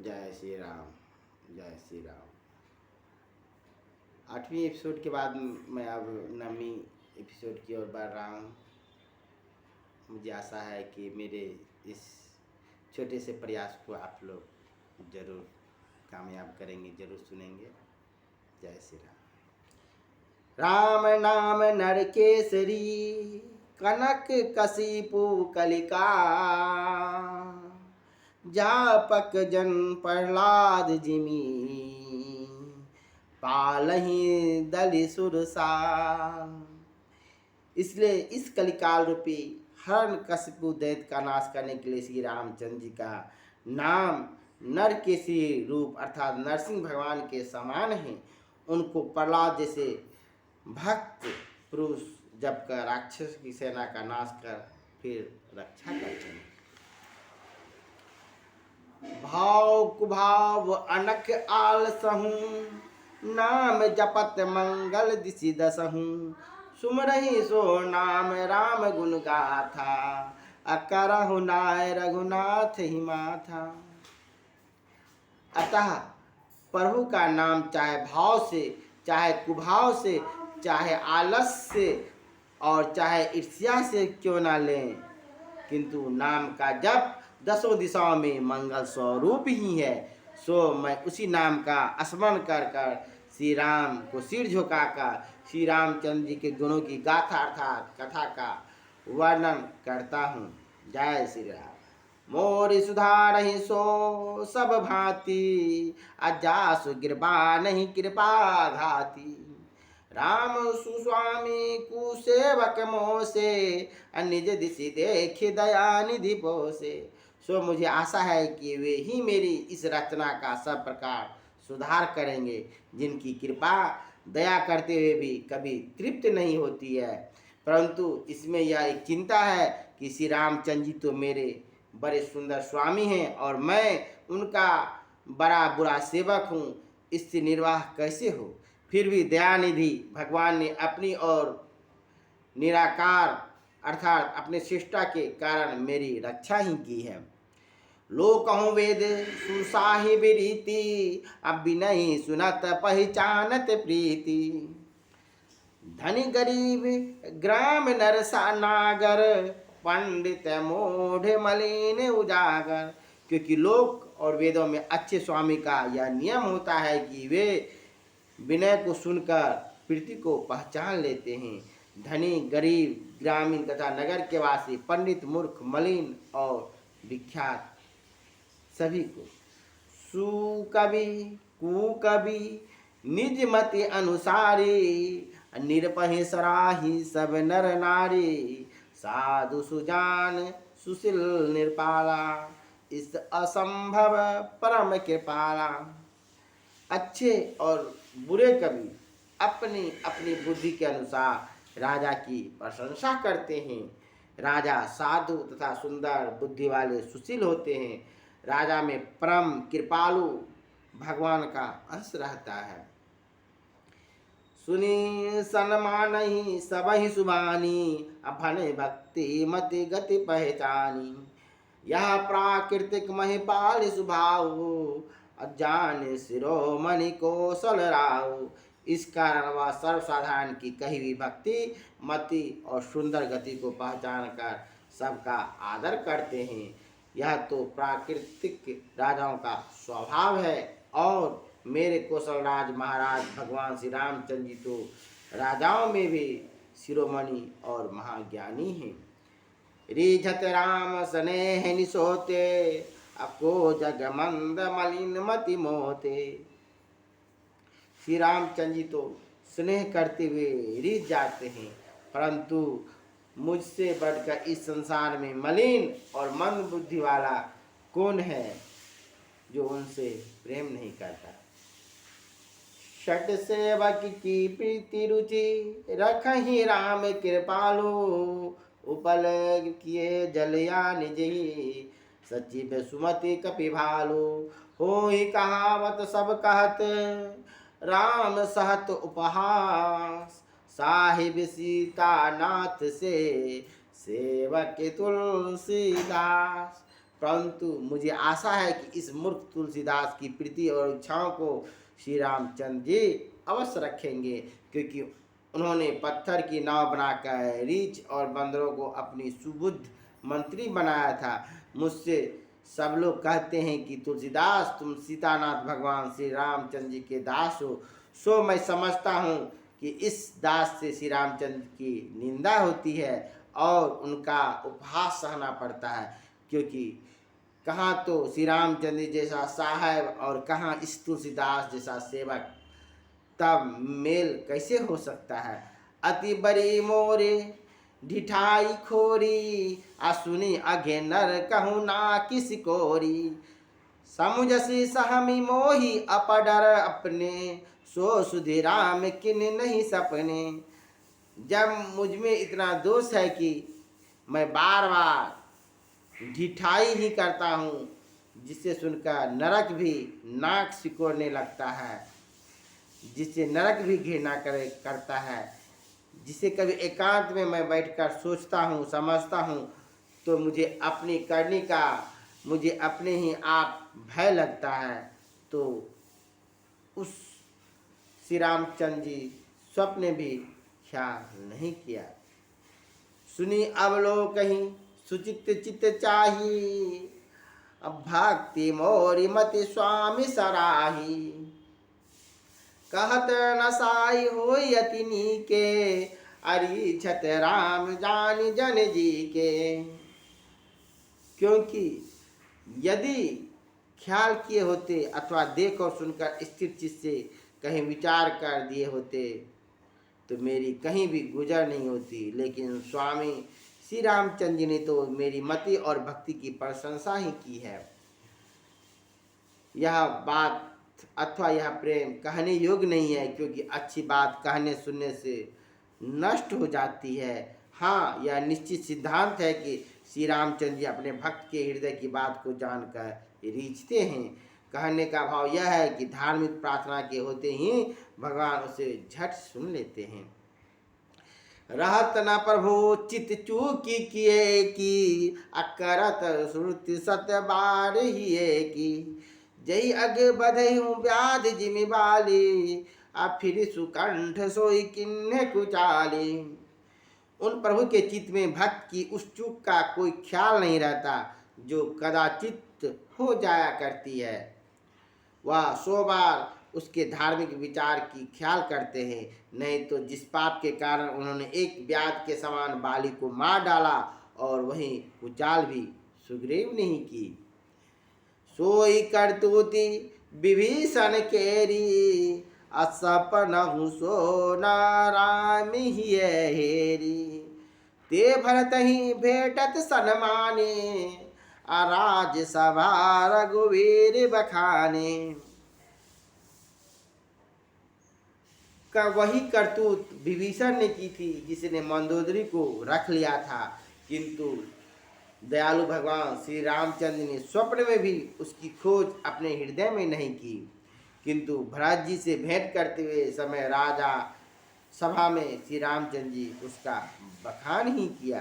जय श्री राम। जय श्री राम। 8वीं एपिसोड के बाद मैं अब 9वीं एपिसोड की ओर बढ़ रहा हूँ। मुझे आशा है कि मेरे इस छोटे से प्रयास को आप लोग ज़रूर कामयाब करेंगे, ज़रूर सुनेंगे। जय श्री राम। राम नाम नर केसरी, कनक कशिपु कलिका, जापक जन प्रहलाद जिमी, पालही दलि सुरसा। इसलिए इस कलिकाल रूपी हरण कशिपु दैत्य का नाश करने के लिए श्री रामचंद्र जी का नाम नर केसरी रूप अर्थात नरसिंह भगवान के समान है। उनको प्रहलाद जैसे भक्त पुरुष जब कर राक्षस की सेना का नाश कर फिर रक्षा करते हैं। भाव कुभाव अनक आलसहूँ, नाम जपत मंगल दिशि दसहूँ। सुमरहि सो नाम राम गुण गाथा, अकरहु नाय रघुनाथ ही माथा। अतः प्रभु का नाम चाहे भाव से, चाहे कुभाव से, चाहे आलस से और चाहे ईर्ष्या से क्यों ना लें, किंतु नाम का जप 10 दिशाओं में मंगल स्वरूप ही है। सो मैं उसी नाम का स्मरण कर कर श्री राम को सिर झुकाकर श्री रामचंद्र जी के गुणों की गाथा अर्थात कथा का वर्णन करता हूँ। जय श्री राम। मोरि सुधारहि सो सब भांति, अजासु कृपा नहीं कृपा घाती। राम सुस्वामी कुसेवक मोसे, निज दिशि देख दया निधि पोसे। सो मुझे आशा है कि वे ही मेरी इस रचना का सब प्रकार सुधार करेंगे, जिनकी कृपा दया करते हुए भी कभी तृप्त नहीं होती है। परंतु इसमें यह एक चिंता है कि श्री रामचंद्र जी तो मेरे बड़े सुंदर स्वामी हैं और मैं उनका बड़ा बुरा सेवक हूँ, इससे निर्वाह कैसे हो। फिर भी दयानिधि भगवान ने अपनी और निराकार अर्थात अपने शिष्टा के कारण मेरी रक्षा ही की है। लोकहु वेद सुसाहिब रीति, अब नहीं सुनत पहचानत प्रीति। धनी गरीब ग्राम नरसा नागर, पंडित मूढ़ मलिन उजागर। क्योंकि लोक और वेदों में अच्छे स्वामी का यह नियम होता है कि वे विनय को सुनकर प्रीति को पहचान लेते हैं। धनी गरीब ग्रामीण तथा नगर के वासी पंडित मूर्ख मलिन और विख्यात सभी को सुकवि कुकवि निज मति अनुसारी, निरपहि सराही सब नर नारी। साधु सुजान सुशील निर्पाला, इस असंभव परम कृपाला। अच्छे और बुरे कवि अपनी अपनी बुद्धि के अनुसार राजा की प्रशंसा करते हैं। राजा साधु तथा सुंदर बुद्धि वाले सुशील होते हैं। राजा में परम कृपालु भगवान का अंश रहता है। सुनी सन्मानहि सबहि सुबानी, अभन भक्ति मति गति पहचानी। यह प्राकृतिक महिपाल स्वभाव, अजान शिरोमणि कौशल राव। इस कारण वह सर्वसाधारण की कही हुई भक्ति मति और सुंदर गति को पहचान कर सबका आदर करते हैं। यह तो प्राकृतिक राजाओं का स्वभाव है और मेरे कौशलराज महाराज भगवान श्री रामचंद्र जी तो राजाओं में भी शिरोमणि और महाज्ञानी हैं। रिझत राम स्नेह निसोते, अको जग मंद मलिन मति मोते। श्री रामचंद्र जी तो स्नेह करते हुए रिझ जाते हैं, परंतु मुझसे बढ़कर इस संसार में मलिन और मंद बुद्धि वाला कौन है जो उनसे प्रेम नहीं करता। षट सेवक की प्रीति रुचि, रखहि राम कृपालु। उपल किए जलया निज ही, सचिव सुमति कपि भालु। हो ही कहावत सब कहत, राम सहत उपहास। साहिब सीता नाथ से, सेवक तुलसीदास। परंतु मुझे आशा है कि इस मूर्ख तुलसीदास की प्रीति और इच्छाओं को श्री रामचंद्र जी अवश्य रखेंगे, क्योंकि उन्होंने पत्थर की नाव बनाकर रीछ और बंदरों को अपनी सुबुद्ध मंत्री बनाया था। मुझसे सब लोग कहते हैं कि तुलसीदास तुम सीतानाथ भगवान श्री रामचंद्र जी के दास हो। सो मैं समझता हूँ कि इस दास से श्री रामचंद्र की निंदा होती है और उनका उपहास सहना पड़ता है, क्योंकि कहाँ तो श्री रामचंद्र जी जैसा साहब और कहाँ इस तुलसीदास जैसा सेवक, तब मेल कैसे हो सकता है। अति बड़ी मोरे ढिठाई खोरी, असुनी अघे नर कहूँ ना किस कोरी। समुझसी सहमी मोही अपडर अपने, सो सुधि राम किन नहीं सपने। जब मुझ में इतना दोष है कि मैं बार बार ढिठाई ही करता हूँ, जिससे सुनकर नरक भी नाक सिकोड़ने लगता है, जिससे नरक भी घृणा करता है, जिसे कभी एकांत में मैं बैठकर सोचता हूँ समझता हूँ तो मुझे अपनी करनी का मुझे अपने ही आप भय लगता है। तो उस श्री रामचंद्र जी स्वप्न भी ख्याल नहीं किया। सुनी अब लो कहीं सुचित चित्त चाही, अब भक्ति मोरी मति स्वामी सराही। कहत नसाई हो यतिनी के, अरि छत राम जान जन जी के। क्योंकि यदि ख्याल किए होते अथवा देख और सुनकर स्थिर चित्त से कहीं विचार कर दिए होते तो मेरी कहीं भी गुजर नहीं होती, लेकिन स्वामी श्री रामचंद्र जी ने तो मेरी मति और भक्ति की प्रशंसा ही की है। यह बात अथवा यह प्रेम कहने योग्य नहीं है, क्योंकि अच्छी बात कहने सुनने से नष्ट हो जाती है। हाँ, यह निश्चित सिद्धांत है कि श्री रामचंद्र जी अपने भक्त के हृदय की बात को जानकर रीझते हैं। कहने का भाव यह है कि धार्मिक प्रार्थना के होते ही भगवान उसे झट सुन लेते हैं। रहत न प्रभु चित चूकी किए की, अकरत श्रुति सत बार हिए की। जही अग बधहूँ व्याध जिमि बाली, अब फिर सुकंठ सोई किन्ने कुचाली। उन प्रभु के चित्त में भक्त की उस चूक का कोई ख्याल नहीं रहता जो कदाचित हो जाया करती है। वह 100 बार उसके धार्मिक विचार की ख्याल करते हैं, नहीं तो जिस पाप के कारण उन्होंने एक व्याध के समान बाली को मार डाला और वहीं कुचाल भी सुग्रीव नहीं की। सोई करतूती विभीषण केरी, असपनहु सो नाराम हिये हेरी। ते भरत ही भेटत सन्माने, अराज सभा रघुवीर बखाने। का वही करतूत विभीषण ने की थी जिसने मंदोदरी को रख लिया था, किंतु दयालु भगवान श्री रामचंद्र ने स्वप्न में भी उसकी खोज अपने हृदय में नहीं की, किंतु भरत जी से भेंट करते हुए समय राजा सभा में श्री रामचंद्र जी उसका बखान ही किया।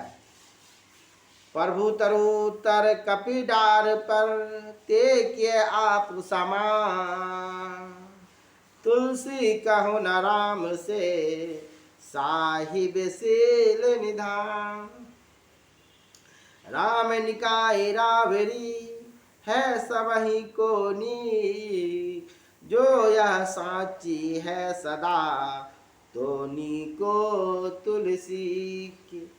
प्रभु तरुतर कपिडार पर, ते किए आप समान। तुलसी कहो न राम से, साहिब सील निधान। राम निकाय रावरी, है सबही को नी। जो यह साची है सदा, तो नी को तुलसी की।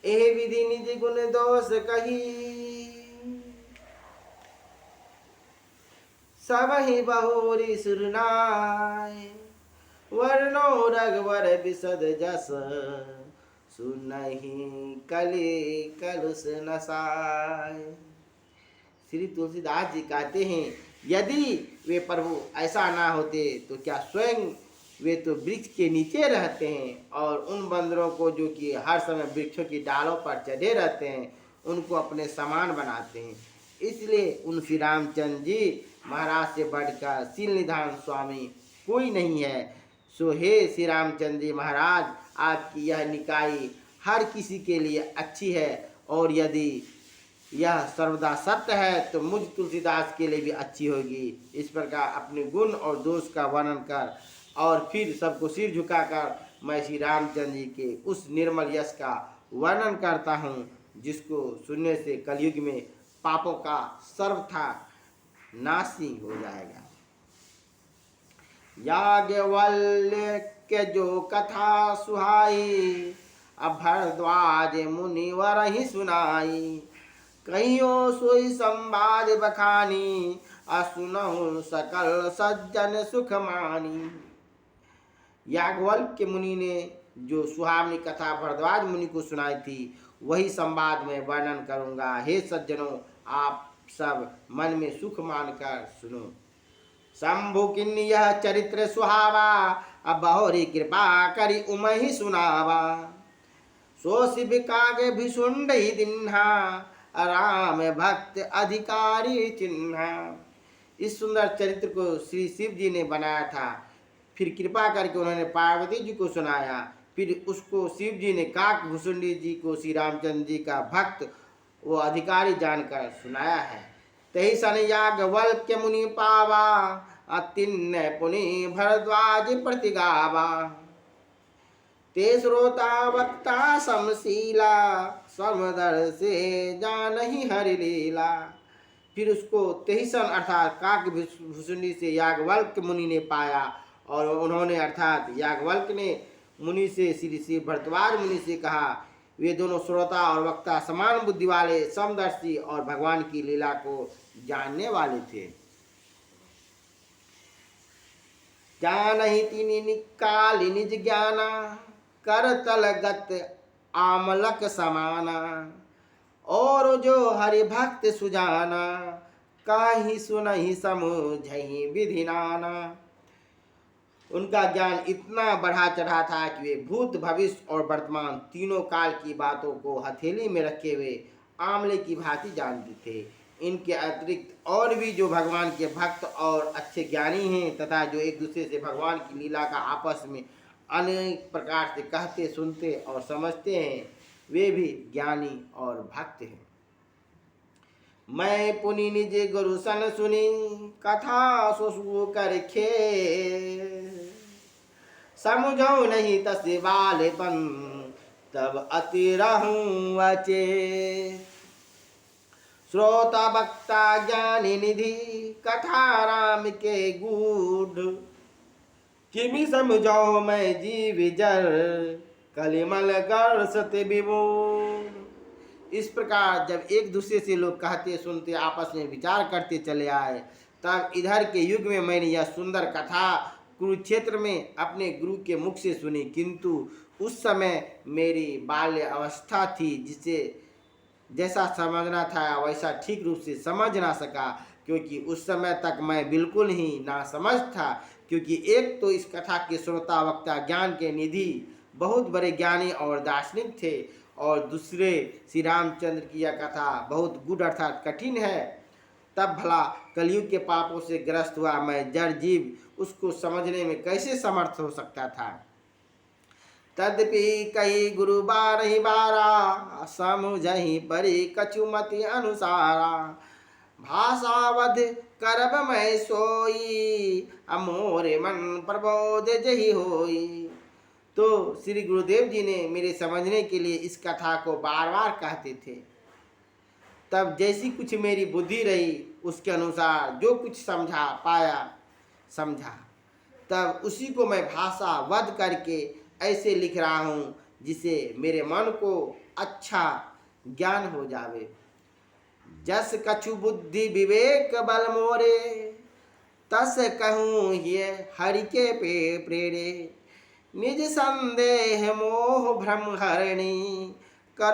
एह विधि निज गुण दोष कही, सबही बहुरी सुरनाय। वर्णो रघुवर बिसद जस, सुनहि कलि कलुष नसाय। श्री तुलसीदास जी कहते हैं, यदि वे प्रभु ऐसा ना होते तो क्या स्वयं वे तो वृक्ष के नीचे रहते हैं और उन बंदरों को जो कि हर समय वृक्षों की डालों पर चढ़े रहते हैं उनको अपने समान बनाते हैं। इसलिए उन श्री रामचंद्र जी महाराज से बढ़कर शील निधान स्वामी कोई नहीं है। सो हे श्री रामचंद्र जी महाराज, आपकी यह निकाय हर किसी के लिए अच्छी है, और यदि यह सर्वदा सत्य है तो मुझ तुलसीदास के लिए भी अच्छी होगी। इस प्रकार अपने गुण और दोष का वर्णन कर और फिर सबको सिर झुकाकर मैं श्री रामचंद्र जी के उस निर्मल यश का वर्णन करता हूँ, जिसको सुनने से कलयुग में पापों का सर्वथा नाश ही हो जाएगा। याज्ञवल्क्य जो कथा सुहाई, अब भरद्वाज मुनिवर ही सुनाई। कहियो सोई संवाद बखानी, असुनहु सकल सज्जन सुख मानी। याज्ञवल्क्य मुनि ने जो सुहावनी कथा भरद्वाज मुनि को सुनाई थी, वही संवाद में वर्णन करूंगा। हे सज्जनों, आप सब मन में सुख मानकर सुनो। शंभु किन्नी यह चरित्र सुहावा, अब बहुरी कृपा करी उमहि सुनावा। सो शिव कागे भिषुंड ही दिन्हा, राम भक्त अधिकारी चिन्हा। इस सुंदर चरित्र को श्री शिव जी ने बनाया था, फिर कृपा करके उन्होंने पार्वती जी को सुनाया, फिर उसको शिव जी ने काक भुसुंडी जी को श्री रामचंद्र जी का भक्त वो अधिकारी जानकर सुनाया है। तही सन याज्ञवल्क्य मुनि पावा, अतिन्न पुनि भरद्वाज प्रतिगावा। ते श्रोता वक्ता समशीला, समदर से जानहि हरि लीला। फिर उसको तेहिसन अर्थात काक भुसुंडी से याज्ञवल्क्य मुनि ने पाया, और उन्होंने अर्थात याज्ञवल्क्य ने मुनि से श्री भरद्वाज मुनि से कहा। वे दोनों श्रोता और वक्ता समान बुद्धि वाले, समदर्शी और भगवान की लीला को जानने वाले थे। जानहि तिनि निकालि निज ज्ञाना, कर तलगत आमलक समाना। और जो हरि भक्त सुजाना, काहि सुनहि समझहि विधि नाना। उनका ज्ञान इतना बढ़ा चढ़ा था कि वे भूत भविष्य और वर्तमान तीनों काल की बातों को हथेली में रखे हुए आमले की भांति जानते थे। इनके अतिरिक्त और भी जो भगवान के भक्त और अच्छे ज्ञानी हैं तथा जो एक दूसरे से भगवान की लीला का आपस में अनेक प्रकार से कहते, सुनते और समझते हैं, वे भी ज्ञानी और भक्त हैं। मैं पुनि निज गुरु सन सुनी, कथा सुसु करखे। समझो नहीं तसे बालेपन, तब अति रहूं अचेत। श्रोता वक्ता ज्ञानी निधि, कथा राम के गूढ़। किमि समझो मैं जीव जर, कलिमल गर्सत विमूढ़। इस प्रकार जब एक दूसरे से लोग कहते, सुनते, आपस में विचार करते चले आए, तब इधर के युग में मैंने यह सुंदर कथा कुरुक्षेत्र में अपने गुरु के मुख से सुनी, किंतु उस समय मेरी बाल्य अवस्था थी, जिसे जैसा समझना था वैसा ठीक रूप से समझ ना सका, क्योंकि उस समय तक मैं बिल्कुल ही नासमझ था। क्योंकि एक तो इस कथा के श्रोता वक्ता ज्ञान के निधि बहुत बड़े ज्ञानी और दार्शनिक थे, और दूसरे श्री रामचंद्र की यह कथा बहुत गूढ़ अर्थात कठिन है। तब भला कलयुग के पापों से ग्रस्त हुआ मैं जड़ जीव उसको समझने में कैसे समर्थ हो सकता था। तद्यपि कई गुरु बारहि बारा, समझहि परि कछुमति अनुसारा। भाषावध करब मैं सोई, अमोरे मन प्रबोध जहि होई। तो श्री गुरुदेव जी ने मेरे समझने के लिए इस कथा को बार बार कहते थे। तब जैसी कुछ मेरी बुद्धि रही उसके अनुसार जो कुछ समझा पाया समझा, तब उसी को मैं भाषा वध करके ऐसे लिख रहा हूँ जिसे मेरे मन को अच्छा ज्ञान हो जावे। जस कछु बुद्धि विवेक बल मोरे, तस कहूँ ये हरि के पे प्रेरे। निज संदेह मोह भ्रम हरणी,